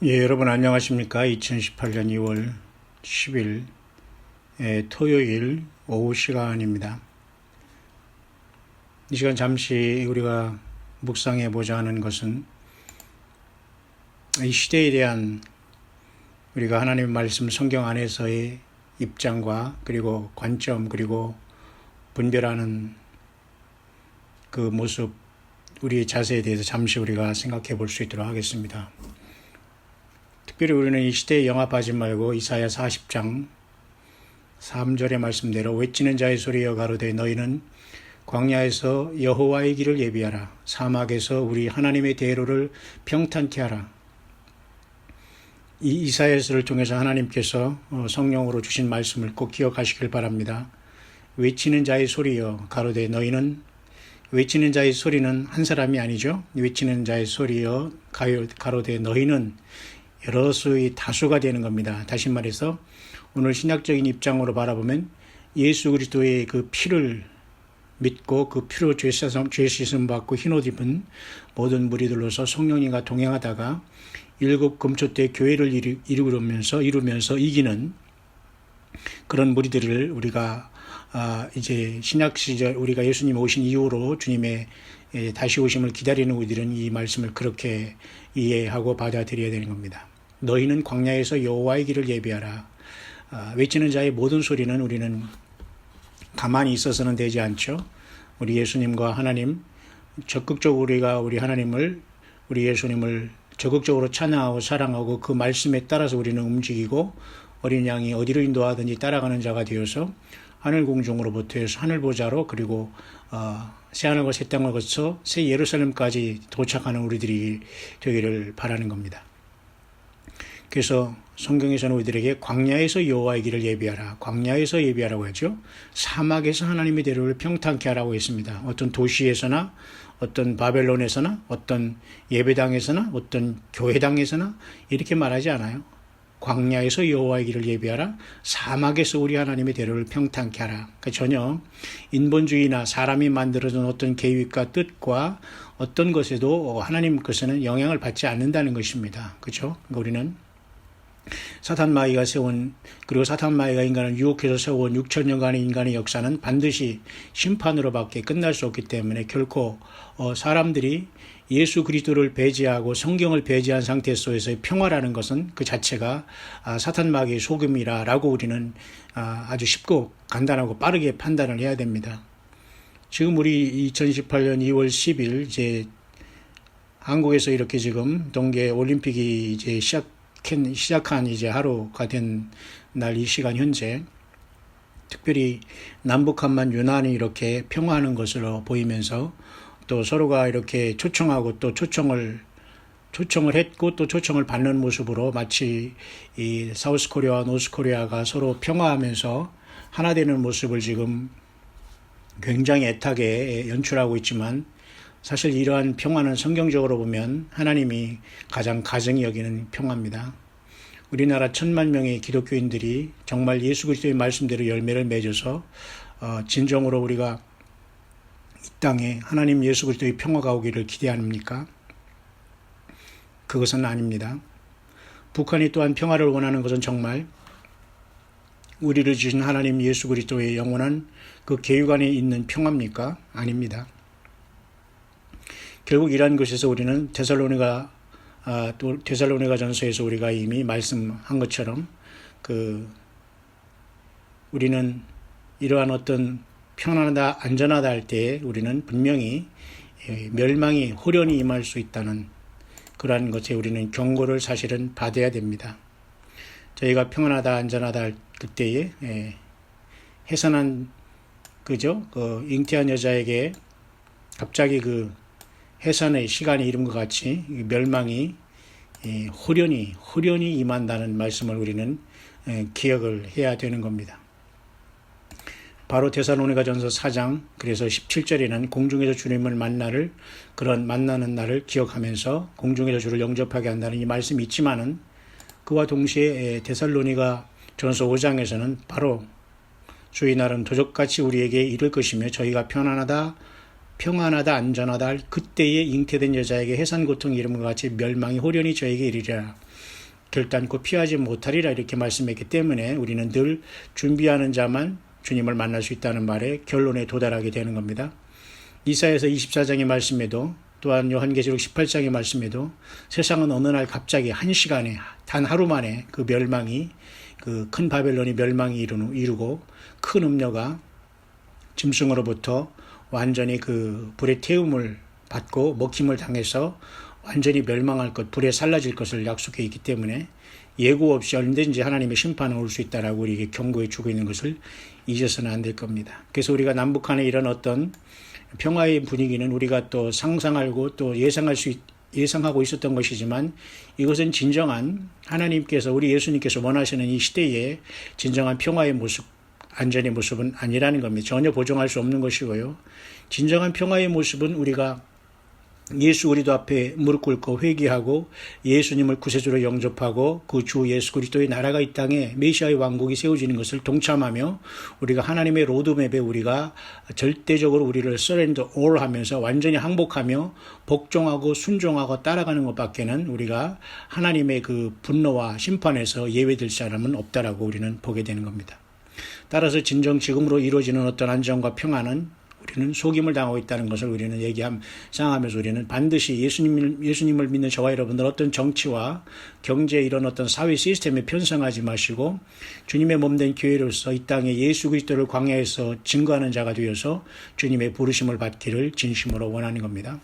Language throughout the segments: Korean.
예, 여러분 안녕하십니까? 2018년 2월 10일 토요일 오후 시간입니다. 이 시간 잠시 우리가 묵상해 보자 하는 것은 이 시대에 대한 우리가 하나님의 말씀 성경 안에서의 입장과 그리고 관점 그리고 분별하는 그 모습, 우리의 자세에 대해서 잠시 우리가 생각해 볼 수 있도록 하겠습니다. 특별히 우리는 이 시대에 영합하지 말고 이사야 40장 3절의 말씀대로 외치는 자의 소리여 가로되 너희는 광야에서 여호와의 길을 예비하라. 사막에서 우리 하나님의 대로를 평탄케 하라. 이 이사야서를 통해서 하나님께서 성령으로 주신 말씀을 꼭 기억하시길 바랍니다. 외치는 자의 소리여 가로되 너희는, 외치는 자의 소리는 한 사람이 아니죠. 외치는 자의 소리여 가로되 너희는 여러 수의 다수가 되는 겁니다. 다시 말해서 오늘 신약적인 입장으로 바라보면 예수 그리스도의 그 피를 믿고 그 피로 죄 씻음 받고 흰옷 입은 모든 무리들로서 성령님과 동행하다가 일곱 금초 때 교회를 이루면서 이기는 그런 무리들을 우리가 이제 신약 시절 우리가 예수님 오신 이후로 주님의 다시 오심을 기다리는 우리들은 이 말씀을 그렇게 이해하고 받아들여야 되는 겁니다. 너희는 광야에서 여호와의 길을 예비하라. 외치는 자의 모든 소리는 우리는 가만히 있어서는 되지 않죠. 우리 예수님과 하나님 적극적으로 우리가 우리 하나님을, 우리 예수님을 적극적으로 찬양하고 사랑하고 그 말씀에 따라서 우리는 움직이고 어린 양이 어디로 인도하든지 따라가는 자가 되어서 하늘 공중으로부터 해서 하늘 보좌로 그리고 새하늘과 새 땅을 거쳐 새 예루살렘까지 도착하는 우리들이 되기를 바라는 겁니다. 그래서 성경에서는 우리들에게 광야에서 여호와의 길을 예비하라. 광야에서 예비하라고 하죠. 사막에서 하나님의 대로를 평탄케 하라고 했습니다. 어떤 도시에서나 어떤 바벨론에서나 어떤 예배당에서나 어떤 교회당에서나 이렇게 말하지 않아요. 광야에서 여호와의 길을 예비하라. 사막에서 우리 하나님의 대로를 평탄케 하라. 그러니까 전혀 인본주의나 사람이 만들어준 어떤 계획과 뜻과 어떤 것에도 하나님 것에는 영향을 받지 않는다는 것입니다. 그렇죠? 그러니까 우리는 사탄 마귀가 세운, 그리고 사탄 마귀가 인간을 유혹해서 세운 6천년간의 인간의 역사는 반드시 심판으로밖에 끝날 수 없기 때문에 결코 사람들이 예수 그리스도를 배제하고 성경을 배제한 상태 속에서의 평화라는 것은 그 자체가 사탄 마귀의 속임이라고 우리는 아주 쉽고 간단하고 빠르게 판단을 해야 됩니다. 지금 우리 2018년 2월 10일 이제 한국에서 이렇게 지금 동계 올림픽이 이제 시작한 이제 하루가 된 날 이 시간 현재 특별히 남북한만 유난히 이렇게 평화하는 것으로 보이면서 또 서로가 이렇게 초청하고 또 초청을 했고 또 초청을 받는 모습으로 마치 이 사우스 코리아와 노스 코리아가 서로 평화하면서 하나 되는 모습을 지금 굉장히 애타게 연출하고 있지만 사실 이러한 평화는 성경적으로 보면 하나님이 가장 가증히 여기는 평화입니다. 우리나라 1,000만 명의 기독교인들이 정말 예수 그리스도의 말씀대로 열매를 맺어서 진정으로 우리가 이 땅에 하나님 예수 그리스도의 평화가 오기를 기대합니까? 그것은 아닙니다. 북한이 또한 평화를 원하는 것은 정말 우리를 주신 하나님 예수 그리스도의 영원한 그 계획 안에 있는 평화입니까? 아닙니다. 결국 이러한 것에서 우리는 또 데살로니가 전서에서 우리가 이미 말씀한 것처럼 우리는 이러한 어떤 편안하다, 안전하다 할 때 우리는 분명히 멸망이 호련히 임할 수 있다는 그러한 것에 우리는 경고를 사실은 받아야 됩니다. 저희가 평안하다, 안전하다 할 그때에 해산한 잉태한 여자에게 갑자기 해산의 시간이 이른 것 같이 멸망이 호련히 임한다는 말씀을 우리는 기억을 해야 되는 겁니다. 바로 데살로니가전서 4장 그래서 17절에는 공중에서 주님을 만나는 날을 기억하면서 공중에서 주를 영접하게 한다는 이 말씀이 있지만은 그와 동시에 데살로니가전서 5장에서는 바로 주의 날은 도적같이 우리에게 이를 것이며 저희가 편안하다 평안하다 안전하다 할 그때에 잉태된 여자에게 해산고통이 이름과 같이 멸망이 호련히 저에게 이르리라. 결단코 피하지 못하리라 이렇게 말씀했기 때문에 우리는 늘 준비하는 자만 주님을 만날 수 있다는 말에 결론에 도달하게 되는 겁니다. 이사야서 24장의 말씀에도 또한 요한계시록 18장의 말씀에도 세상은 어느 날 갑자기 한 시간에 단 하루 만에 그 멸망이 그 큰 바벨론이 멸망이 이루고 큰 음녀가 짐승으로부터 완전히 그 불의 태움을 받고 먹힘을 당해서 완전히 멸망할 것, 불에 살라질 것을 약속해 있기 때문에 예고 없이 언제든지 하나님의 심판은 올 수 있다라고 우리에게 경고해 주고 있는 것을 잊어서는 안 될 겁니다. 그래서 우리가 남북한의 이런 어떤 평화의 분위기는 우리가 또 상상하고 또 예상하고 있었던 것이지만 이것은 진정한 하나님께서 우리 예수님께서 원하시는 이 시대의 진정한 평화의 모습, 안전의 모습은 아니라는 겁니다. 전혀 보정할 수 없는 것이고요. 진정한 평화의 모습은 우리가 예수 그리스도 앞에 무릎 꿇고 회개하고 예수님을 구세주로 영접하고 그 주 예수 그리스도의 나라가 이 땅에 메시아의 왕국이 세워지는 것을 동참하며 우리가 하나님의 로드맵에 우리가 절대적으로 우리를 surrender all 하면서 완전히 항복하며 복종하고 순종하고 따라가는 것밖에는 우리가 하나님의 그 분노와 심판에서 예외될 사람은 없다라고 우리는 보게 되는 겁니다. 따라서 진정 지금으로 이루어지는 어떤 안정과 평안은 우리는 속임을 당하고 있다는 것을 우리는 생각하면서 우리는 반드시 예수님을 믿는 저와 여러분들 어떤 정치와 경제 이런 어떤 사회 시스템에 편성하지 마시고 주님의 몸된 교회로서 이 땅에 예수 그리스도를 광야에서 증거하는 자가 되어서 주님의 부르심을 받기를 진심으로 원하는 겁니다.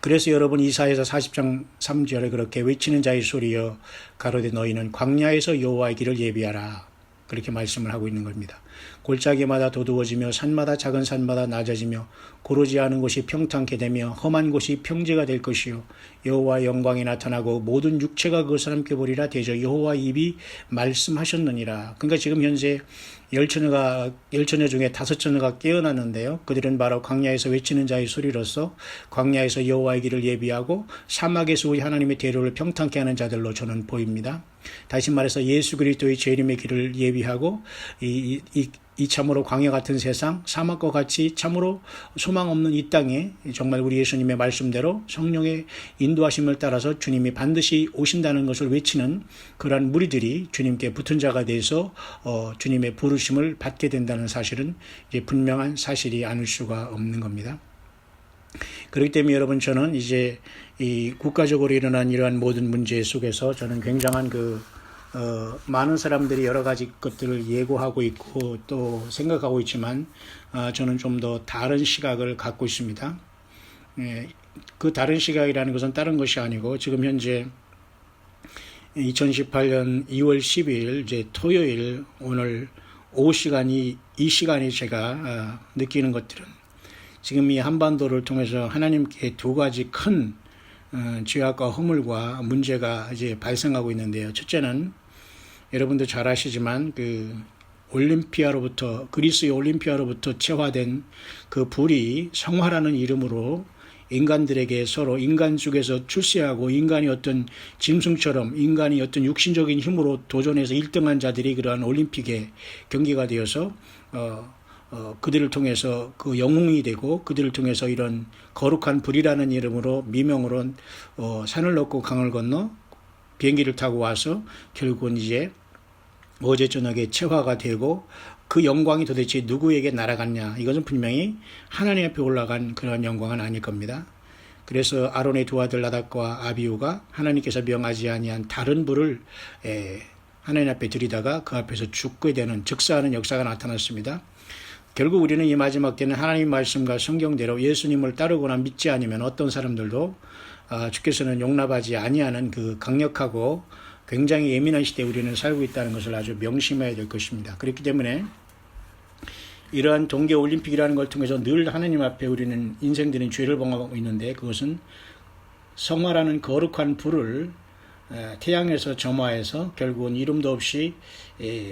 그래서 여러분 이사야서 40장 3절에 그렇게 외치는 자의 소리여 가로되 너희는 광야에서 여호와의 길을 예비하라. 그렇게 말씀을 하고 있는 겁니다. 골짜기마다 도두어지며 산마다 작은 산마다 낮아지며 고르지 않은 곳이 평탄케 되며 험한 곳이 평지가 될 것이요 여호와의 영광이 나타나고 모든 육체가 그것을 함께 보리라. 대저 여호와 입이 말씀하셨느니라. 그러니까 지금 현재 10처녀 중에 5처녀가 깨어났는데요. 그들은 바로 광야에서 외치는 자의 소리로서 광야에서 여호와의 길을 예비하고 사막에서 우리 하나님의 대로를 평탄케 하는 자들로 저는 보입니다. 다시 말해서 예수 그리스도의 재림의 길을 예비하고 이 참으로 광야 같은 세상, 사막과 같이 참으로 소망 없는 이 땅에 정말 우리 예수님의 말씀대로 성령의 인도하심을 따라서 주님이 반드시 오신다는 것을 외치는 그러한 무리들이 주님께 붙은 자가 돼서 주님의 부르심을 받게 된다는 사실은 이제 분명한 사실이 아닐 수가 없는 겁니다. 그렇기 때문에 여러분 저는 이제 이 국가적으로 일어난 이러한 모든 문제 속에서 저는 굉장한 많은 사람들이 여러 가지 것들을 예고하고 있고 또 생각하고 있지만 저는 좀 더 다른 시각을 갖고 있습니다. 그 다른 시각이라는 것은 다른 것이 아니고 지금 현재 2018년 2월 10일 이제 토요일 오늘 오후 이 시간이 제가 느끼는 것들은 지금 이 한반도를 통해서 하나님께 두 가지 큰 죄악과 허물과 문제가 이제 발생하고 있는데요. 첫째는 여러분도 잘 아시지만 그리스의 올림피아로부터 체화된 그 불이 성화라는 이름으로 인간들에게 서로 인간 중에서 출세하고 인간이 어떤 짐승처럼 인간이 어떤 육신적인 힘으로 도전해서 1등한 자들이 그러한 올림픽에 경기가 되어서 그들을 통해서 그 영웅이 되고 그들을 통해서 이런 거룩한 불이라는 이름으로 미명으로 산을 넘고 강을 건너 비행기를 타고 와서 결국은 이제 어제 저녁에 체화가 되고 그 영광이 도대체 누구에게 날아갔냐. 이것은 분명히 하나님 앞에 올라간 그런 영광은 아닐 겁니다. 그래서 아론의 두 아들 나답과 아비후가 하나님께서 명하지 아니한 다른 불을 하나님 앞에 들이다가 그 앞에서 죽게 되는 즉사하는 역사가 나타났습니다. 결국 우리는 이 마지막 때는 하나님 말씀과 성경대로 예수님을 따르거나 믿지 않으면 어떤 사람들도 주께서는 용납하지 아니하는 그 강력하고 굉장히 예민한 시대에 우리는 살고 있다는 것을 아주 명심해야 될 것입니다. 그렇기 때문에 이러한 동계올림픽이라는 걸 통해서 늘 하나님 앞에 우리는 인생들은 죄를 범하고 있는데 그것은 성화라는 거룩한 불을 태양에서 점화해서 결국은 이름도 없이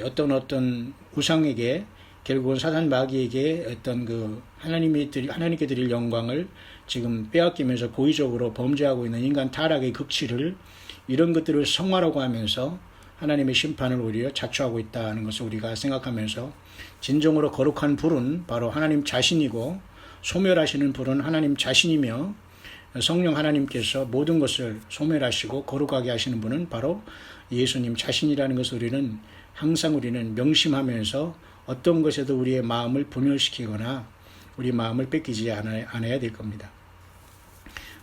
어떤 우상에게 결국은 사단 마귀에게 어떤 하나님께 드릴 영광을 지금 빼앗기면서 고의적으로 범죄하고 있는 인간 타락의 극치를 이런 것들을 성화라고 하면서 하나님의 심판을 오히려 자초하고 있다는 것을 우리가 생각하면서 진정으로 거룩한 불은 바로 하나님 자신이고 소멸하시는 불은 하나님 자신이며 성령 하나님께서 모든 것을 소멸하시고 거룩하게 하시는 분은 바로 예수님 자신이라는 것을 우리는 명심하면서 어떤 것에도 우리의 마음을 분열시키거나 우리 마음을 뺏기지 않아야 될 겁니다.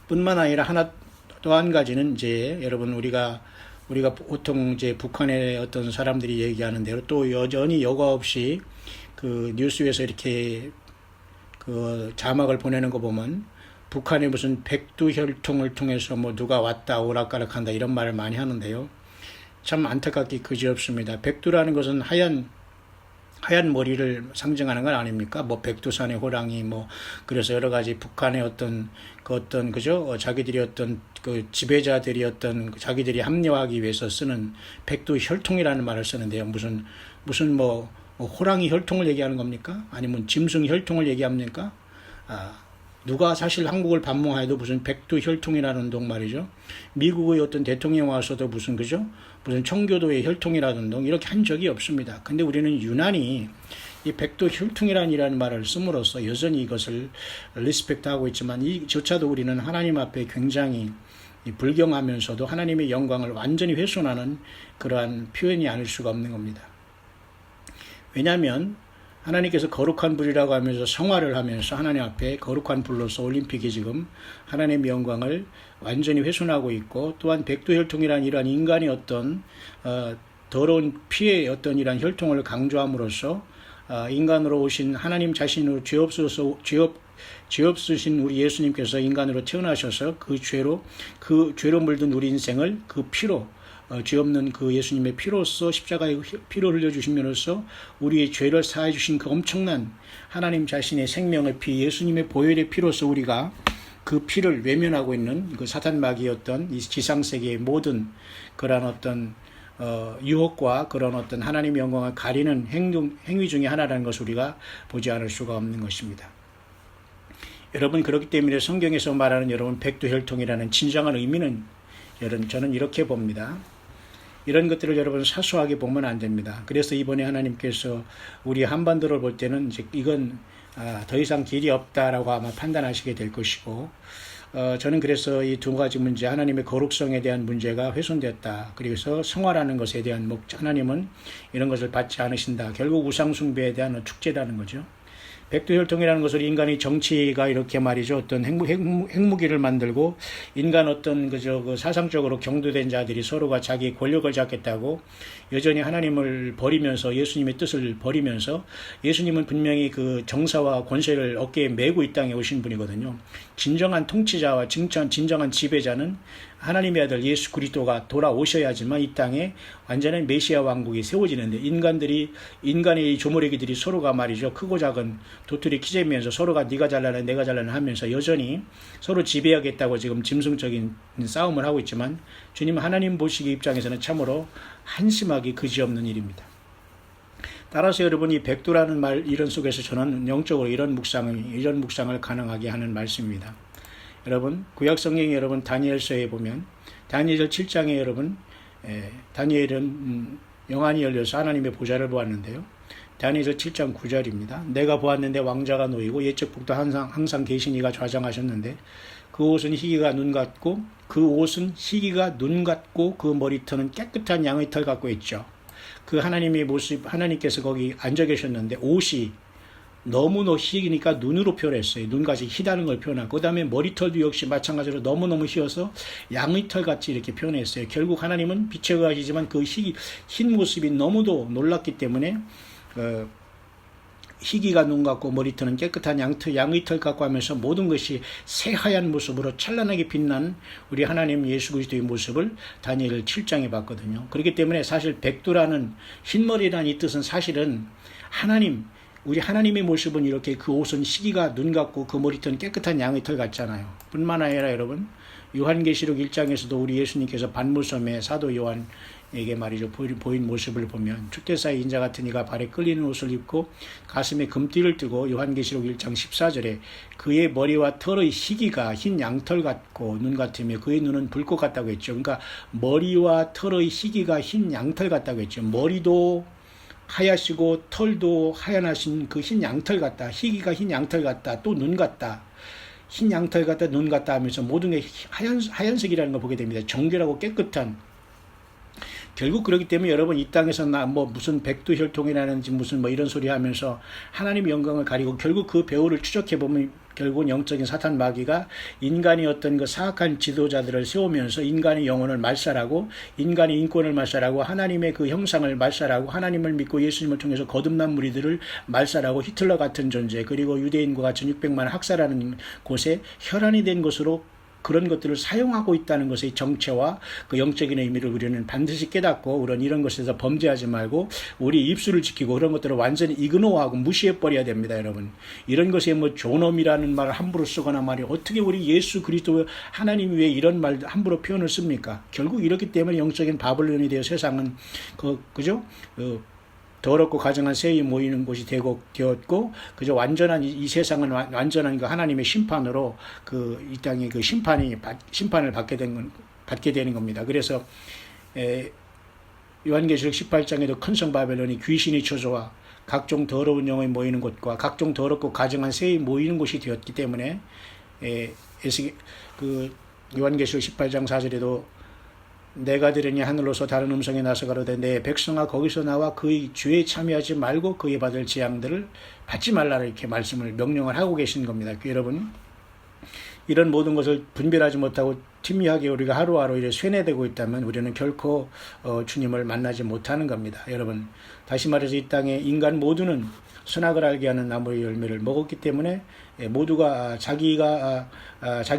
뿐만 아니라 또 한 가지는 이제 여러분 우리가 보통 이제 북한의 어떤 사람들이 얘기하는 대로 또 여전히 여과 없이 그 뉴스에서 이렇게 그 자막을 보내는 거 보면 북한이 무슨 백두혈통을 통해서 뭐 누가 왔다 오락가락한다 이런 말을 많이 하는데요. 참 안타깝게 그지없습니다. 백두라는 것은 하얀 머리를 상징하는 건 아닙니까? 뭐 백두산의 호랑이 뭐 그래서 여러 가지 북한의 그죠? 자기들이 그 지배자들이 자기들이 합리화하기 위해서 쓰는 백두혈통이라는 말을 쓰는데요. 무슨 뭐 호랑이 혈통을 얘기하는 겁니까? 아니면 짐승 혈통을 얘기합니까? 누가 사실 한국을 반모하여도 무슨 백두혈통이라는 동 말이죠. 미국의 어떤 대통령 와서도 무슨 청교도의 혈통이라는 동 이렇게 한 적이 없습니다. 근데 우리는 유난히 이 백두혈통이라는 말을 씀으로써 여전히 이것을 리스펙트하고 있지만 이조차도 우리는 하나님 앞에 굉장히 불경하면서도 하나님의 영광을 완전히 훼손하는 그러한 표현이 아닐 수가 없는 겁니다. 왜냐하면 하나님께서 거룩한 불이라고 하면서 성화를 하면서 하나님 앞에 거룩한 불로서 올림픽이 지금 하나님의 영광을 완전히 훼손하고 있고 또한 백두혈통이라는 이러한 인간의 어떤 더러운 피의 어떤 이러한 혈통을 강조함으로써 인간으로 오신 하나님 자신으로 죄 없으신 우리 예수님께서 인간으로 태어나셔서 그 죄로 물든 우리 인생을 그 피로 죄 없는 그 예수님의 피로써 십자가의 피로 흘려주심으로써 우리의 죄를 사해 주신 그 엄청난 하나님 자신의 생명의 피 예수님의 보혈의 피로써 우리가 그 피를 외면하고 있는 그 사탄 마귀였던 이 지상세계의 모든 그런 어떤 유혹과 그런 어떤 하나님의 영광을 가리는 행위 중에 하나라는 것을 우리가 보지 않을 수가 없는 것입니다. 여러분 그렇기 때문에 성경에서 말하는 여러분 백두혈통이라는 진정한 의미는 저는 이렇게 봅니다. 이런 것들을 여러분 사소하게 보면 안 됩니다. 그래서 이번에 하나님께서 우리 한반도를 볼 때는 이제 이건 더 이상 길이 없다라고 아마 판단하시게 될 것이고 저는 그래서 이 두 가지 문제 하나님의 거룩성에 대한 문제가 훼손됐다. 그래서 성화라는 것에 대한 하나님은 이런 것을 받지 않으신다. 결국 우상숭배에 대한 축제라는 거죠. 백두혈통이라는 것을 인간의 정치가 이렇게 말이죠. 어떤 핵무기를 만들고 인간 어떤 그 사상적으로 경도된 자들이 서로가 자기 권력을 잡겠다고 여전히 하나님을 버리면서 예수님의 뜻을 버리면서 예수님은 분명히 그 정사와 권세를 어깨에 메고 이 땅에 오신 분이거든요. 진정한 통치자와 진정한 지배자는 하나님의 아들 예수 그리스도가 돌아오셔야지만 이 땅에 완전한 메시아 왕국이 세워지는데 인간의 조물애기들이 서로가 말이죠. 크고 작은 도토리 키재면서 서로가 네가 잘나네 내가 잘나네 하면서 여전히 서로 지배하겠다고 지금 짐승적인 싸움을 하고 있지만 주님 하나님 보시기 입장에서는 참으로 한심하기 그지없는 일입니다. 따라서 여러분 이 백두라는 말 이런 속에서 저는 영적으로 이런 묵상을 가능하게 하는 말씀입니다. 여러분 구약 성경에 여러분 다니엘서에 보면 다니엘 7장에 여러분 다니엘은 영안이 열려서 하나님의 보좌를 보았는데요. 다니엘서 7장 9절입니다. 내가 보았는데 왕자가 놓이고 옛적 북도 항상 계신 이가 좌정하셨는데 그 옷은 희기가 눈 같고 그 머리털은 깨끗한 양의 털 같고 있죠. 그 하나님의 모습 하나님께서 거기 앉아 계셨는데 옷이 너무너무 희니까 눈으로 표현했어요. 눈같이 희다는 걸 표현하고 그 다음에 머리털도 역시 마찬가지로 너무너무 희어서 양의 털같이 이렇게 표현했어요. 결국 하나님은 빛의 거하시지만 그 흰 모습이 너무도 놀랍기 때문에 희기가 눈 같고 머리털은 깨끗한 양의 털 같고 하면서 모든 것이 새하얀 모습으로 찬란하게 빛난 우리 하나님 예수 그리스도의 모습을 다니엘 7장에 봤거든요. 그렇기 때문에 사실 백두라는 흰머리라는 이 뜻은 사실은 우리 하나님의 모습은 이렇게 그 옷은 희기가 눈 같고 그 머리털은 깨끗한 양의 털 같잖아요. 뿐만 아니라 여러분 요한계시록 1장에서도 우리 예수님께서 반무섬에 사도 요한에게 말이죠 보인 모습을 보면 주태사의 인자 같은 이가 발에 끌리는 옷을 입고 가슴에 금띠를 뜨고 요한계시록 1장 14절에 그의 머리와 털의 희기가 흰 양털 같고 눈 같으며 그의 눈은 불꽃 같다고 했죠. 그러니까 머리와 털의 희기가 흰 양털 같다고 했죠. 머리도 하얗시고 털도 하얀하신 그 흰 양털 같다. 희기가 흰 양털 같다. 또 눈 같다. 흰 양털 같다. 눈 같다 하면서 모든 게 하얀색이라는 걸 보게 됩니다. 정결하고 깨끗한. 결국 그렇기 때문에 여러분 이 땅에서 뭐 무슨 백두혈통이라는지 무슨 뭐 이런 소리 하면서 하나님의 영광을 가리고 결국 그 배후를 추적해 보면 결국은 영적인 사탄 마귀가 인간이 어떤 그 사악한 지도자들을 세우면서 인간의 영혼을 말살하고 인간의 인권을 말살하고 하나님의 그 형상을 말살하고 하나님을 믿고 예수님을 통해서 거듭난 무리들을 말살하고 히틀러 같은 존재 그리고 유대인과 같은 600만 학살하는 곳에 혈안이 된 것으로 그런 것들을 사용하고 있다는 것의 정체와 그 영적인 의미를 우리는 반드시 깨닫고 우리는 이런 것에서 범죄하지 말고 우리 입술을 지키고 그런 것들을 완전히 이그노하고 무시해버려야 됩니다. 여러분 이런 것에 뭐 존엄이라는 말을 함부로 쓰거나 말이 어떻게 우리 예수 그리스도 하나님 위에 이런 말 함부로 표현을 씁니까? 결국 이렇기 때문에 영적인 바벨론이 되어 세상은 그죠? 더럽고 가증한 새이 모이는 곳이 되었고 그저 완전한 이 세상은 완전한 그 하나님의 심판으로 이 땅의 그 심판을 받게 되는 겁니다. 그래서 요한계시록 18장에도 큰 성 바벨론이 귀신의 처소와 각종 더러운 영혼이 모이는 곳과 각종 더럽고 가증한 새이 모이는 곳이 되었기 때문에 그 요한계시록 18장 4절에도 내가 들으니 하늘로서 다른 음성이 나서 가로되 내 백성아 거기서 나와 그의 죄에 참여하지 말고 그의 받을 재앙들을 받지 말라 이렇게 말씀을 명령을 하고 계신 겁니다. 여러분 이런 모든 것을 분별하지 못하고 팀미하게 우리가 하루하루 이렇게 쇠뇌되고 있다면 우리는 결코 주님을 만나지 못하는 겁니다. 여러분 다시 말해서 이 땅에 인간 모두는 선악을 알게 하는 나무의 열매를 먹었기 때문에 모두가 자기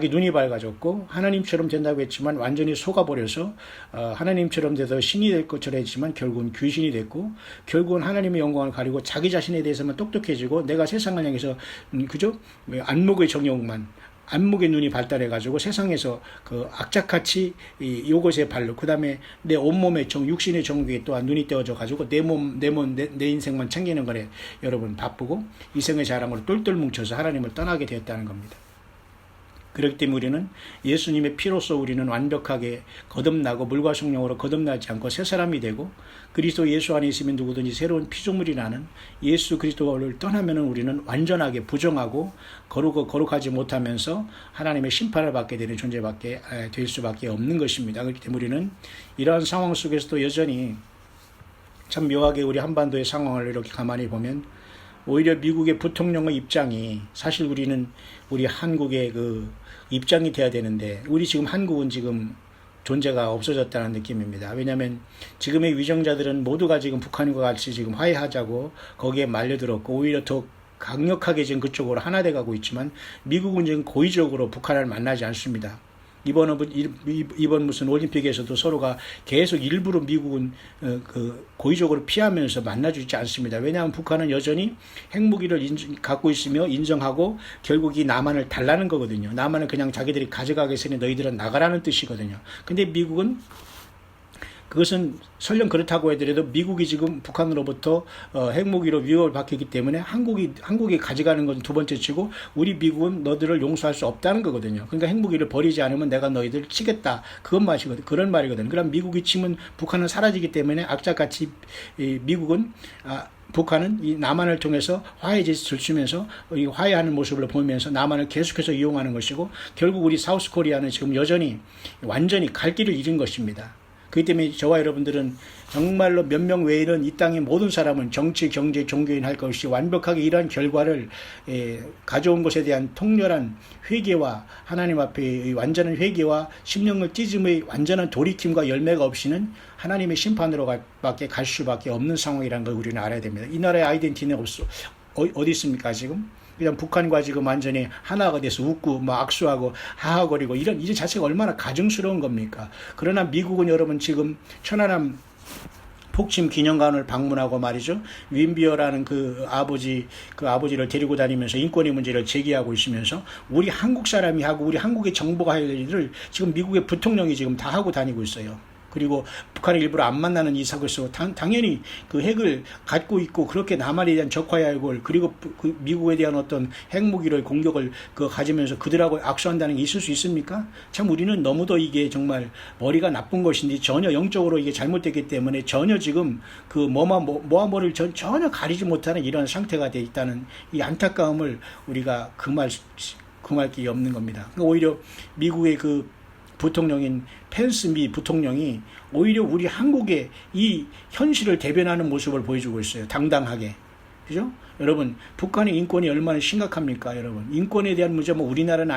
눈이 밝아졌고 하나님처럼 된다고 했지만 완전히 속아버려서 하나님처럼 돼서 신이 될 것처럼 했지만 결국은 귀신이 됐고 결국은 하나님의 영광을 가리고 자기 자신에 대해서만 똑똑해지고 내가 세상을 향해서 그죠? 안목의 정욕만 안목의 눈이 발달해가지고 세상에서 그 악착같이 요것에 발로 그 다음에 내 온몸의 육신의 정욕에 또한 눈이 떼어져가지고 내 인생만 챙기는 거래 여러분 바쁘고 이생의 자랑으로 똘똘 뭉쳐서 하나님을 떠나게 되었다는 겁니다. 그렇기 때문에 우리는 예수님의 피로써 우리는 완벽하게 거듭나고 물과 성령으로 거듭나지 않고 새 사람이 되고 그리스도 예수 안에 있으면 누구든지 새로운 피조물이라는 예수 그리스도를 떠나면 우리는 완전하게 부정하고 거룩하지 못하면서 하나님의 심판을 받게 되는 존재밖에 될 수밖에 없는 것입니다. 그렇기 때문에 우리는 이러한 상황 속에서도 여전히 참 묘하게 우리 한반도의 상황을 이렇게 가만히 보면 오히려 미국의 부통령의 입장이 사실 우리 한국의 그 입장이 돼야 되는데 우리 지금 한국은 지금 존재가 없어졌다는 느낌입니다. 왜냐하면 지금의 위정자들은 모두가 지금 북한과 같이 지금 화해하자고 거기에 말려들었고 오히려 더 강력하게 지금 그쪽으로 하나 돼 가고 있지만 미국은 지금 고의적으로 북한을 만나지 않습니다. 이번 무슨 올림픽에서도 서로가 계속 일부러 미국은 고의적으로 피하면서 만나주지 않습니다. 왜냐하면 북한은 여전히 핵무기를 갖고 있으며 인정하고 결국 이 남한을 달라는 거거든요. 남한을 그냥 자기들이 가져가겠으니 너희들은 나가라는 뜻이거든요. 근데 미국은 그것은 설령 그렇다고 하더라도 미국이 지금 북한으로부터 핵무기로 위협을 받기 때문에 한국이 가져가는 건 두 번째 치고 우리 미국은 너희들을 용서할 수 없다는 거거든요. 그러니까 핵무기를 버리지 않으면 내가 너희들을 치겠다. 그런 말이거든요. 그럼 미국이 치면 북한은 사라지기 때문에 악착같이 북한은 이 남한을 통해서 화해 제스처를 주면서 화해하는 모습을 보면서 남한을 계속해서 이용하는 것이고 결국 우리 사우스 코리아는 지금 여전히 완전히 갈 길을 잃은 것입니다. 그렇기 때문에 저와 여러분들은 정말로 몇 명 외에는 이 땅의 모든 사람은 정치, 경제, 종교인 할 것이 완벽하게 이러한 결과를 가져온 것에 대한 통렬한 회개와 하나님 앞에 완전한 회개와 심령을 찢음의 완전한 돌이킴과 열매가 없이는 하나님의 심판으로 밖에 갈 수밖에 없는 상황이라는 걸 우리는 알아야 됩니다. 이 나라의 아이덴티티는 어디 있습니까 지금? 그냥 북한과 지금 완전히 하나가 돼서 웃고 악수하고 하하거리고 이런 이 자체가 얼마나 가증스러운 겁니까? 그러나 미국은 여러분 지금 천안함 폭침 기념관을 방문하고 말이죠. 윈비어라는 그 아버지를 데리고 다니면서 인권의 문제를 제기하고 있으면서 우리 한국 사람이 하고 우리 한국의 정부가 할 일을 지금 미국의 부통령이 지금 다 하고 다니고 있어요. 그리고 북한을 일부러 안 만나는 이 사고에서 당연히 그 핵을 갖고 있고 그렇게 남한에 대한 적화약을 그리고 그 미국에 대한 어떤 핵무기를 공격을 가지면서 그들하고 악수한다는 게 있을 수 있습니까? 참 우리는 너무도 이게 정말 머리가 나쁜 것인지 전혀 영적으로 이게 잘못됐기 때문에 전혀 지금 그 뭐와 뭐를 전혀 가리지 못하는 이런 상태가 돼 있다는 이 안타까움을 우리가 금할 길이 없는 겁니다. 오히려 미국의 그 부통령인 펜스 미 부통령이 오히려 우리 한국의 이 현실을 대변하는 모습을 보여주고 있어요. 당당하게. 그죠? 여러분, 북한의 인권이 얼마나 심각합니까, 여러분? 인권에 대한 문제, 우리나라는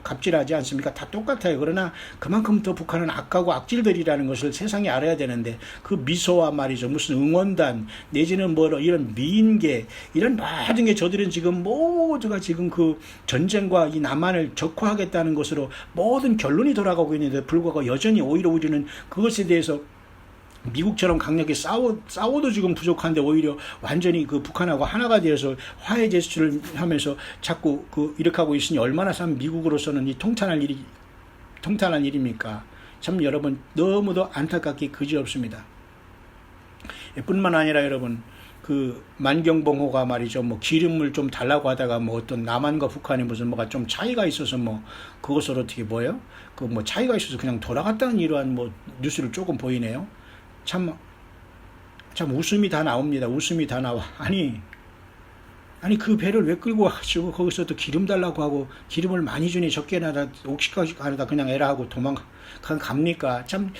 갑질하지 않습니까? 다 똑같아요. 그러나 그만큼 더 북한은 악하고 악질들이라는 것을 세상이 알아야 되는데, 그 미소와 말이죠. 무슨 응원단, 내지는 이런 미인계, 이런 모든 게 저들은 지금 모두가 지금 그 전쟁과 이 남한을 적화하겠다는 것으로 모든 결론이 돌아가고 있는데 불구하고 여전히 오히려 우리는 그것에 대해서 미국처럼 강력히 싸워도 지금 부족한데 오히려 완전히 그 북한하고 하나가 되어서 화해 제스처를 하면서 자꾸 이렇게 하고 있으니 얼마나 참 미국으로서는 이 통탄한 일입니까? 참 여러분 너무도 안타깝게 그지없습니다. 뿐만 아니라 여러분 그 만경봉호가 말이죠 기름을 좀 달라고 하다가 어떤 남한과 북한이 무슨 뭐가 좀 차이가 있어서 그것을 어떻게 차이가 있어서 그냥 돌아갔다는 이러한 뉴스를 조금 보이네요. 참 웃음이 다 나옵니다. 웃음이 다 나와. 아니 그 배를 왜 끌고 와가지고 거기서 또 기름 달라고 하고 기름을 많이 주니 적게 나다 옥시까지 가다 그냥 에라 하고 갑니까? 참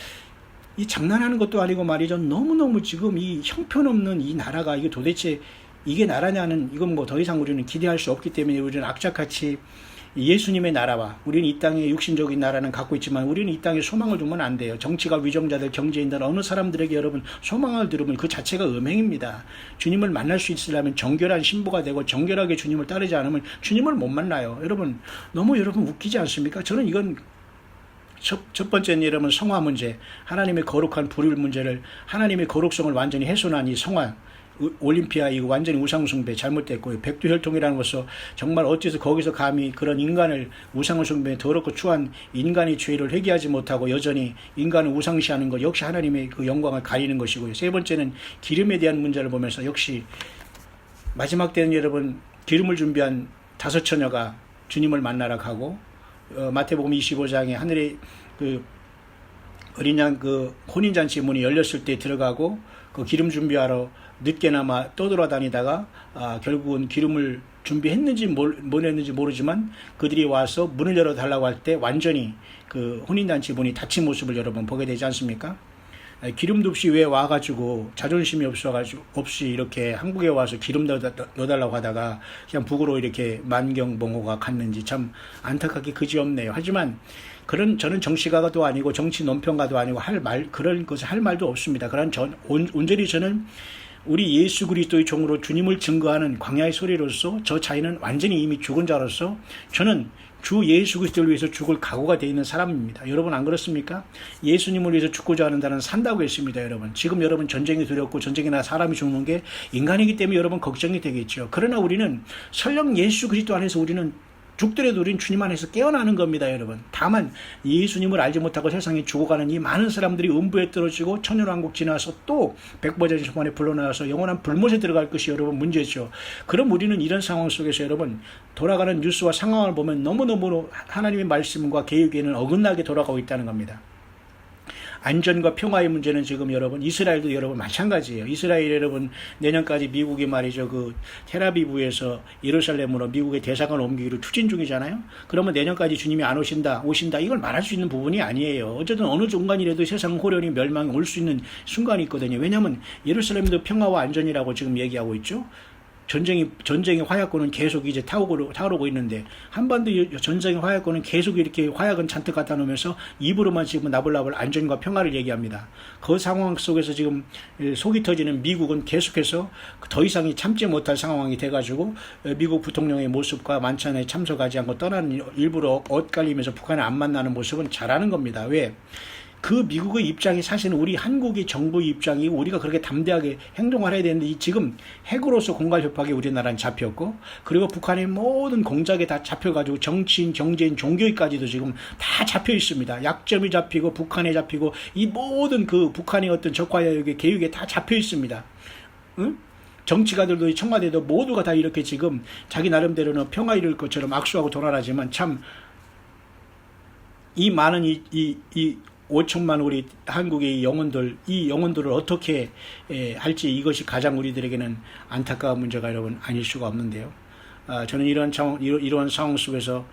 이 장난하는 것도 아니고 말이죠. 너무너무 지금 이 형편없는 이 나라가 이게 도대체 이게 나라냐는 이건 더 이상 우리는 기대할 수 없기 때문에 우리는 악착같이 예수님의 나라와 우리는 이 땅에 육신적인 나라는 갖고 있지만 우리는 이 땅에 소망을 두면 안 돼요. 정치가 위정자들, 경제인들, 어느 사람들에게 여러분 소망을 두면 그 자체가 음행입니다. 주님을 만날 수 있으려면 정결한 신부가 되고 정결하게 주님을 따르지 않으면 주님을 못 만나요. 여러분 너무 웃기지 않습니까? 저는 이건 첫 번째는 여러분 성화 문제, 하나님의 거룩한 불일 문제를 하나님의 거룩성을 완전히 훼손한 이 성화 올림피아 이거 완전히 우상숭배 잘못됐고요. 백두혈통이라는 것은 정말 어째서 거기서 감히 그런 인간을 우상숭배에 더럽고 추한 인간의 죄를 회개하지 못하고 여전히 인간을 우상시하는 것 역시 하나님의 그 영광을 가리는 것이고요. 세 번째는 기름에 대한 문제를 보면서 역시 마지막 때는 여러분 기름을 준비한 5처녀가 주님을 만나러 가고 마태복음 25장에 하늘에 그 어린 양 그 혼인잔치 문이 열렸을 때 들어가고 그 기름 준비하러 늦게나마 떠돌아다니다가 결국은 기름을 준비했는지 뭘 했는지 모르지만 그들이 와서 문을 열어달라고 할 때 완전히 그 혼인잔치 문이 닫힌 모습을 여러분 보게 되지 않습니까? 기름도 없이 왜 와가지고 자존심이 없이 이렇게 한국에 와서 기름 넣어달라고 하다가 그냥 북으로 이렇게 만경봉호가 갔는지 참 안타깝게 그지없네요. 하지만 저는 정치가도 아니고 정치 논평가도 아니고 그런 것을 할 말도 없습니다. 온전히 저는 우리 예수 그리스도의 종으로 주님을 증거하는 광야의 소리로서 저 자신은 완전히 이미 죽은 자로서 저는 주 예수 그리스도를 위해서 죽을 각오가 되어 있는 사람입니다. 여러분 안 그렇습니까? 예수님을 위해서 죽고자 하는 자는 산다고 했습니다. 여러분 지금 여러분 전쟁이 두렵고 전쟁이나 사람이 죽는 게 인간이기 때문에 여러분 걱정이 되겠죠. 그러나 우리는 설령 예수 그리스도 안에서 우리는 죽더라도 우린 주님 안에서 깨어나는 겁니다, 여러분. 다만 예수님을 알지 못하고 세상에 죽어가는 이 많은 사람들이 음부에 떨어지고 천연왕국 지나서 또 백보자진 소만에 불러나와서 영원한 불못에 들어갈 것이 여러분 문제죠. 그럼 우리는 이런 상황 속에서 여러분 돌아가는 뉴스와 상황을 보면 너무너무 하나님의 말씀과 계획에는 어긋나게 돌아가고 있다는 겁니다. 안전과 평화의 문제는 지금 여러분 이스라엘도 여러분 마찬가지예요. 이스라엘 여러분 내년까지 미국이 말이죠 그 텔아비브에서 예루살렘으로 미국의 대사관을 옮기기로 추진 중이잖아요. 그러면 내년까지 주님이 안 오신다 이걸 말할 수 있는 부분이 아니에요. 어쨌든 어느 순간이라도 세상 호련이 멸망이 올 수 있는 순간이 있거든요. 왜냐하면 예루살렘도 평화와 안전이라고 지금 얘기하고 있죠. 전쟁의 화약고는 계속 이제 타오르고 있는데 한반도 전쟁의 화약고는 계속 이렇게 화약은 잔뜩 갖다 놓으면서 입으로만 지금 나불나불 안전과 평화를 얘기합니다. 그 상황 속에서 지금 속이 터지는 미국은 계속해서 더 이상이 참지 못할 상황이 돼가지고 미국 부통령의 모습과 만찬에 참석하지 않고 떠나는 일부러 엇갈리면서 북한을 안 만나는 모습은 잘하는 겁니다. 왜? 그 미국의 입장이 사실은 우리 한국의 정부 입장이 우리가 그렇게 담대하게 행동을 해야 되는데 지금 핵으로서 공갈 협박에 우리나라는 잡혔고 그리고 북한의 모든 공작에 다 잡혀가지고 정치인, 경제인, 종교인까지도 지금 다 잡혀 있습니다. 약점이 잡히고 북한에 잡히고 이 모든 그 북한의 어떤 적화의 계획에 다 잡혀 있습니다. 응? 정치가들도 청와대도 모두가 다 이렇게 지금 자기 나름대로는 평화 이룰 것처럼 악수하고 돌아가지만 참 이 많은 이 5천만 우리 한국의 이 영혼들을 어떻게 할지 이것이 가장 우리들에게는 안타까운 문제가 여러분 아닐 수가 없는데요. 저는 이런 상황 속에서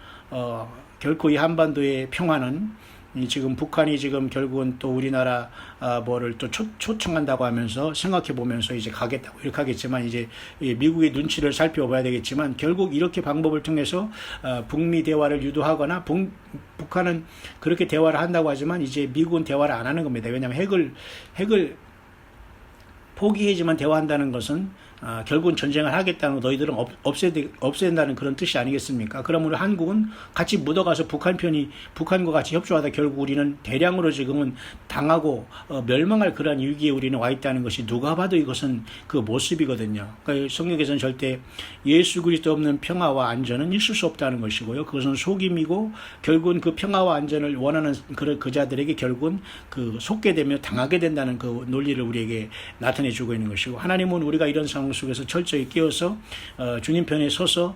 결코 이 한반도의 평화는 지금 북한이 지금 결국은 또 우리나라 뭐를 또 초청한다고 하면서 생각해 보면서 이제 가겠다고 이렇게 하겠지만 이제 미국의 눈치를 살펴봐야 되겠지만 결국 이렇게 방법을 통해서 북미 대화를 유도하거나 북한은 그렇게 대화를 한다고 하지만 이제 미국은 대화를 안 하는 겁니다. 왜냐하면 핵을 포기해야지만 대화한다는 것은 결국은 전쟁을 하겠다는 거 너희들은 없앤다는 그런 뜻이 아니겠습니까? 그러면 한국은 같이 묻어가서 북한과 같이 협조하다 결국 우리는 대량으로 지금은 당하고 멸망할 그러한 위기에 우리는 와 있다는 것이 누가 봐도 이것은 그 모습이거든요. 그러니까 성경에서는 절대 예수 그리스도 없는 평화와 안전은 있을 수 없다는 것이고요. 그것은 속임이고 결국은 그 평화와 안전을 원하는 그 자들에게 결국은 그 속게 되며 당하게 된다는 그 논리를 우리에게 나타내주고 있는 것이고 하나님은 우리가 이런 상황 속에서 철저히 끼어서 주님 편에 서서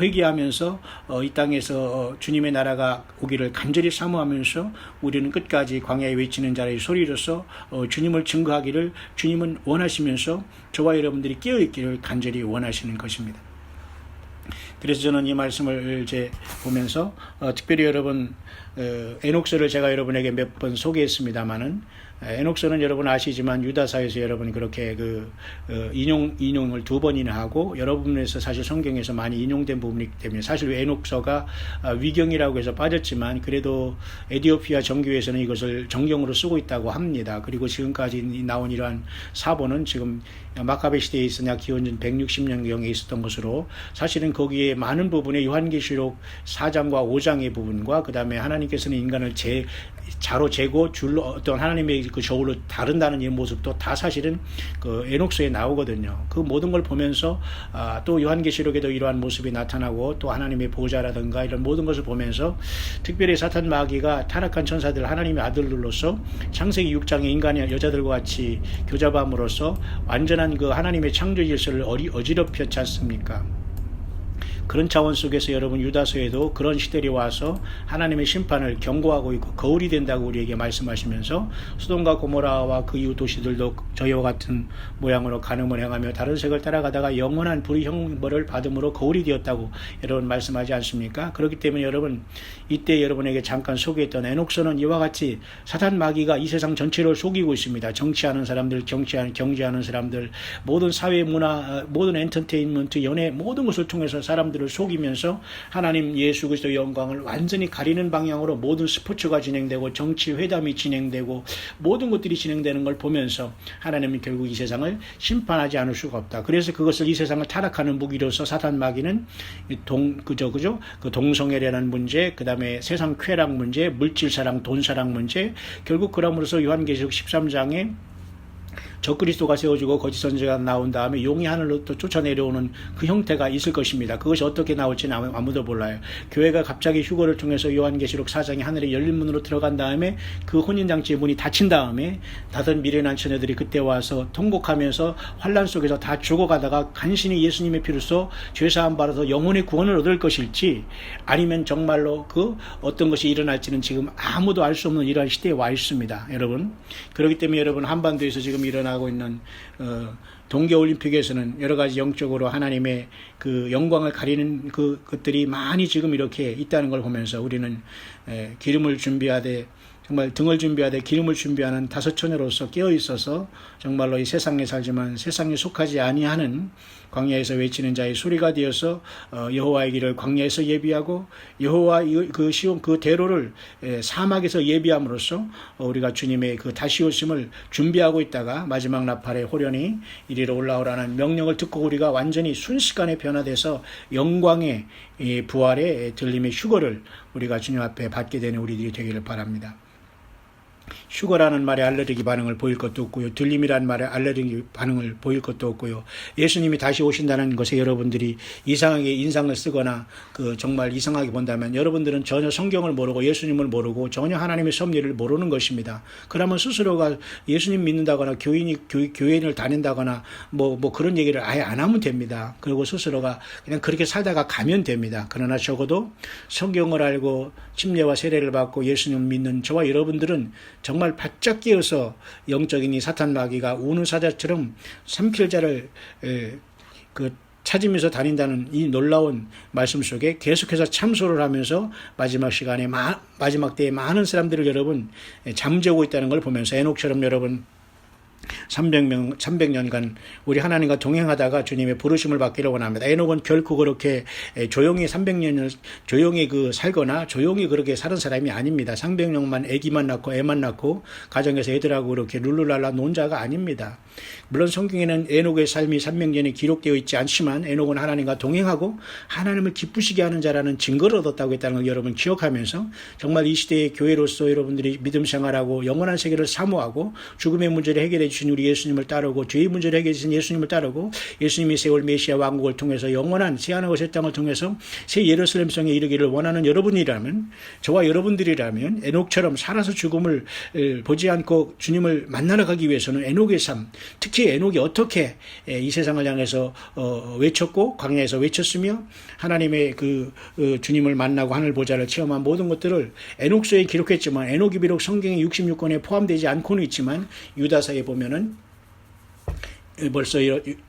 회개하면서 이 땅에서 주님의 나라가 오기를 간절히 사모하면서 우리는 끝까지 광야에 외치는 자의 소리로서 주님을 증거하기를 주님은 원하시면서 저와 여러분들이 깨어있기를 간절히 원하시는 것입니다. 그래서 저는 이 말씀을 이제 보면서 특별히 여러분 에녹서를 제가 여러분에게 몇 번 소개했습니다마는 에녹서는 여러분 아시지만 유다서에서 여러분이 그렇게 인용을 2번이나 하고 여러 부분에서 사실 성경에서 많이 인용된 부분이기 때문에 사실 에녹서가 위경이라고 해서 빠졌지만 그래도 에디오피아 정교회에서는 이것을 정경으로 쓰고 있다고 합니다. 그리고 지금까지 나온 이러한 사본은 지금 마카베 시대에 있으냐 기원전 160년경에 있었던 것으로 사실은 거기에 많은 부분에 요한계시록 4장과 5장의 부분과 그 다음에 하나님께서는 인간을 자로 재고 줄로 어떤 하나님의 그 저울로 다룬다는 이 모습도 다 사실은 그 에녹서에 나오거든요. 그 모든 걸 보면서 또 요한계시록에도 이러한 모습이 나타나고 또 하나님의 보좌라든가 이런 모든 것을 보면서 특별히 사탄 마귀가 타락한 천사들 하나님의 아들들로서 창세기 6장의 인간의 여자들과 같이 교잡함으로써 완전한 그 하나님의 창조 질서를 어지럽혔지 않습니까? 그런 차원 속에서 여러분 유다서에도 그런 시대에 와서 하나님의 심판을 경고하고 있고 거울이 된다고 우리에게 말씀하시면서 소돔과 고모라와 그 이후 도시들도 저희와 같은 모양으로 간음을 행하며 다른 색을 따라가다가 영원한 불의 형벌을 받음으로 거울이 되었다고 여러분 말씀하지 않습니까? 그렇기 때문에 여러분 이때 여러분에게 잠깐 소개했던 에녹서는 이와 같이 사탄 마귀가 이 세상 전체를 속이고 있습니다. 정치하는 사람들, 경제하는 사람들, 모든 사회 문화, 모든 엔터테인먼트, 연예 모든 것을 통해서 사람들을 속이면서 하나님 예수 그리스도의 영광을 완전히 가리는 방향으로 모든 스포츠가 진행되고 정치 회담이 진행되고 모든 것들이 진행되는 걸 보면서 하나님은 결국 이 세상을 심판하지 않을 수가 없다. 그래서 그것을 이 세상을 타락하는 무기로서 사탄 마귀는 그 동성애라는 문제, 그 다음에 세상 쾌락 문제, 물질 사랑, 돈 사랑 문제, 결국 그럼으로써 요한계시록 13장에 적그리스도가 세워지고 거짓 선지자가 나온 다음에 용이 하늘로 또 쫓아내려오는 그 형태가 있을 것입니다. 그것이 어떻게 나올지는 아무도 몰라요. 교회가 갑자기 휴거를 통해서 요한계시록 4장에 하늘에 열린 문으로 들어간 다음에 그 혼인장치의 문이 닫힌 다음에 다른 미련한 처녀들이 그때 와서 통곡하면서 환난 속에서 다 죽어가다가 간신히 예수님의 피로써 죄사함 받아서 영혼의 구원을 얻을 것일지 아니면 정말로 그 어떤 것이 일어날지는 지금 아무도 알 수 없는 이러한 시대에 와 있습니다. 여러분. 그렇기 때문에 여러분 한반도에서 지금 일어나고 있는 동계올림픽에서는 여러 가지 영적으로 하나님의 그 영광을 가리는 것들이 많이 지금 이렇게 있다는 걸 보면서 우리는 기름을 준비하되 정말 등을 준비하되 기름을 준비하는 다섯 처녀로서 깨어 있어서 정말로 이 세상에 살지만 세상에 속하지 아니하는 광야에서 외치는 자의 소리가 되어서 여호와의 길을 광야에서 예비하고 여호와 그 대로를 사막에서 예비함으로써 우리가 주님의 그 다시 오심을 준비하고 있다가 마지막 나팔의 호련히 이리로 올라오라는 명령을 듣고 우리가 완전히 순식간에 변화돼서 영광의 부활의 들림의 휴거를 우리가 주님 앞에 받게 되는 우리들이 되기를 바랍니다. 슈거라는 말에 알레르기 반응을 보일 것도 없고요. 들림이라는 말에 알레르기 반응을 보일 것도 없고요. 예수님이 다시 오신다는 것에 여러분들이 이상하게 인상을 쓰거나 정말 이상하게 본다면 여러분들은 전혀 성경을 모르고 예수님을 모르고 전혀 하나님의 섭리를 모르는 것입니다. 그러면 스스로가 예수님 믿는다거나 교인을 다닌다거나 뭐 그런 얘기를 아예 안 하면 됩니다. 그리고 스스로가 그냥 그렇게 살다가 가면 됩니다. 그러나 적어도 성경을 알고 침례와 세례를 받고 예수님을 믿는 저와 여러분들은 정말 바짝 깨어서 영적인 이 사탄 마귀가 우는 사자처럼 삼킬자를 찾으면서 다닌다는 이 놀라운 말씀 속에 계속해서 참소를 하면서 마지막 때에 많은 사람들을 여러분 잠재우고 있다는 걸 보면서 에녹처럼 여러분 300년간 우리 하나님과 동행하다가 주님의 부르심을 받기를 원합니다. 에녹은 결코 그렇게 조용히 300년을 조용히 살거나 조용히 그렇게 사는 사람이 아닙니다. 300년만 애기만 낳고 애만 낳고 가정에서 애들하고 그렇게 룰루랄라 논 자가 아닙니다. 물론 성경에는 에녹의 삶이 300년이 기록되어 있지 않지만 에녹은 하나님과 동행하고 하나님을 기쁘시게 하는 자라는 증거를 얻었다고 했다는 걸 여러분 기억하면서 정말 이 시대의 교회로서 여러분들이 믿음 생활하고 영원한 세계를 사모하고 죽음의 문제를 해결해 주신 우리 예수님을 따르고 죄의 문제를 해결해 주신 예수님을 따르고 예수님이 세울 메시아 왕국을 통해서 영원한 새하늘과 새 땅을 통해서 새 예루살렘 성에 이르기를 원하는 여러분이라면 저와 여러분들이라면 에녹처럼 살아서 죽음을 보지 않고 주님을 만나러 가기 위해서는 에녹의 삶, 특히 에녹이 어떻게 이 세상을 향해서 외쳤고 광야에서 외쳤으며 하나님의 주님을 만나고 하늘 보좌를 체험한 모든 것들을 에녹서에 기록했지만 에녹이 비록 성경의 66권에 포함되지 않고는 있지만 유다서에 보면은 벌써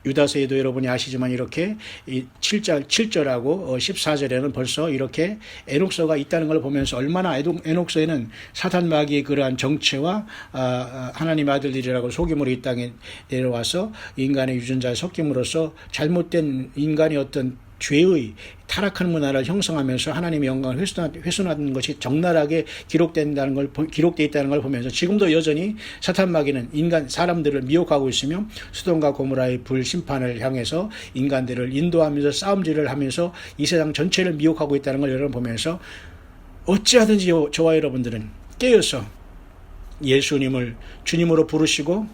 유다서에도 여러분이 아시지만 이렇게 7절하고 14절에는 벌써 이렇게 에녹서가 있다는 걸 보면서 얼마나 에녹서에는 사탄 마귀의 그러한 정체와 하나님 아들들이라고 속임으로 이 땅에 내려와서 인간의 유전자에 섞임으로써 잘못된 인간의 어떤 죄의 타락한 문화를 형성하면서 하나님의 영광을 훼손하는 것이 적나라하게 기록되어 있다는 걸 보면서 지금도 여전히 사탄 마귀는 사람들을 미혹하고 있으며 소돔과 고모라의 불 심판을 향해서 인간들을 인도하면서 싸움질을 하면서 이 세상 전체를 미혹하고 있다는 걸 여러분 보면서 어찌하든지 저와 여러분들은 깨어서 예수님을 주님으로 부르시고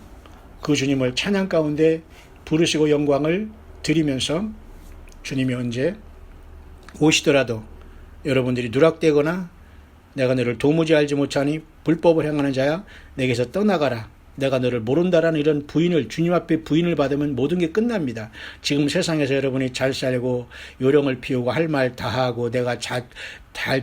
그 주님을 찬양 가운데 부르시고 영광을 드리면서 주님이 언제 오시더라도 여러분들이 누락되거나 내가 너를 도무지 알지 못하니 불법을 행하는 자야 내게서 떠나가라 내가 너를 모른다라는 이런 주님 앞에 부인을 받으면 모든 게 끝납니다. 지금 세상에서 여러분이 잘 살고 요령을 피우고 할 말 다 하고 내가 잘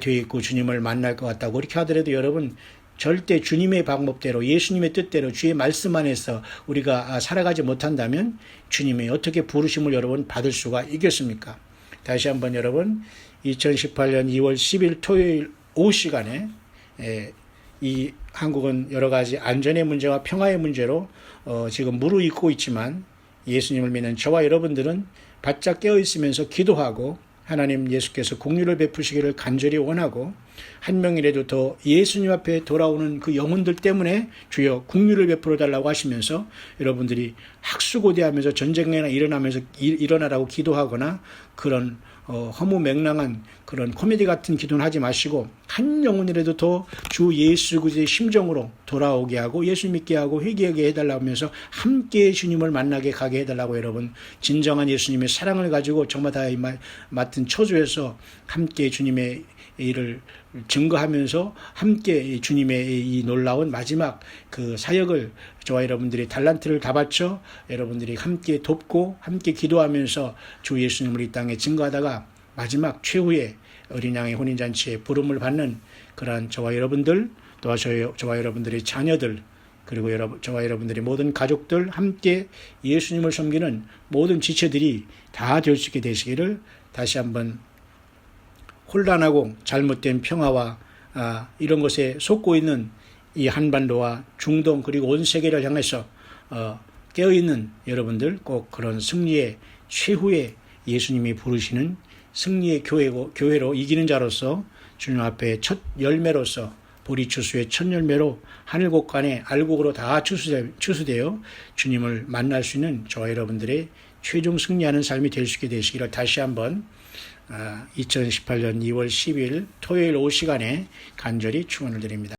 되어 있고 주님을 만날 것 같다고 그렇게 하더라도 여러분 절대 주님의 방법대로 예수님의 뜻대로 주의 말씀 안에서 우리가 살아가지 못한다면 주님의 어떻게 부르심을 여러분 받을 수가 있겠습니까? 다시 한번 여러분 2018년 2월 10일 토요일 오후 시간에 이 한국은 여러 가지 안전의 문제와 평화의 문제로 지금 무르익고 있지만 예수님을 믿는 저와 여러분들은 바짝 깨어있으면서 기도하고 하나님 예수께서 공유를 베푸시기를 간절히 원하고 한 명이라도 더 예수님 앞에 돌아오는 그 영혼들 때문에 주여 공유를 베풀어 달라고 하시면서 여러분들이 학수고대하면서 전쟁이 일어나라고 기도하거나 그런 허무맹랑한 그런 코미디 같은 기도는 하지 마시고 한 영혼이라도 더 주 예수 그리스도의 심정으로 돌아오게 하고 예수 믿게 하고 회개하게 해달라고 하면서 함께 주님을 만나게 가게 해달라고 여러분 진정한 예수님의 사랑을 가지고 정말 다 맡은 처소에서 함께 주님의 일을 증거하면서 함께 주님의 이 놀라운 마지막 그 사역을 저와 여러분들이 달란트를 다 바쳐 여러분들이 함께 돕고 함께 기도하면서 주 예수님을 이 땅에 증거하다가 마지막 최후의 어린 양의 혼인잔치에 부름을 받는 그러한 저와 여러분들 또 저와 여러분들의 자녀들 그리고 저와 여러분들의 모든 가족들 함께 예수님을 섬기는 모든 지체들이 다 될 수 있게 되시기를 다시 한번 혼란하고 잘못된 평화와 이런 것에 속고 있는 이 한반도와 중동 그리고 온 세계를 향해서 깨어있는 여러분들 꼭 그런 승리의 최후의 예수님이 부르시는 승리의 교회로 이기는 자로서 주님 앞에 첫 열매로서 보리추수의 첫 열매로 하늘곳간에 알곡으로 다 추수되어 주님을 만날 수 있는 저와 여러분들의 최종 승리하는 삶이 될 수 있게 되시기를 다시 한번 2018년 2월 10일 토요일 오후 시간에 간절히 축원을 드립니다.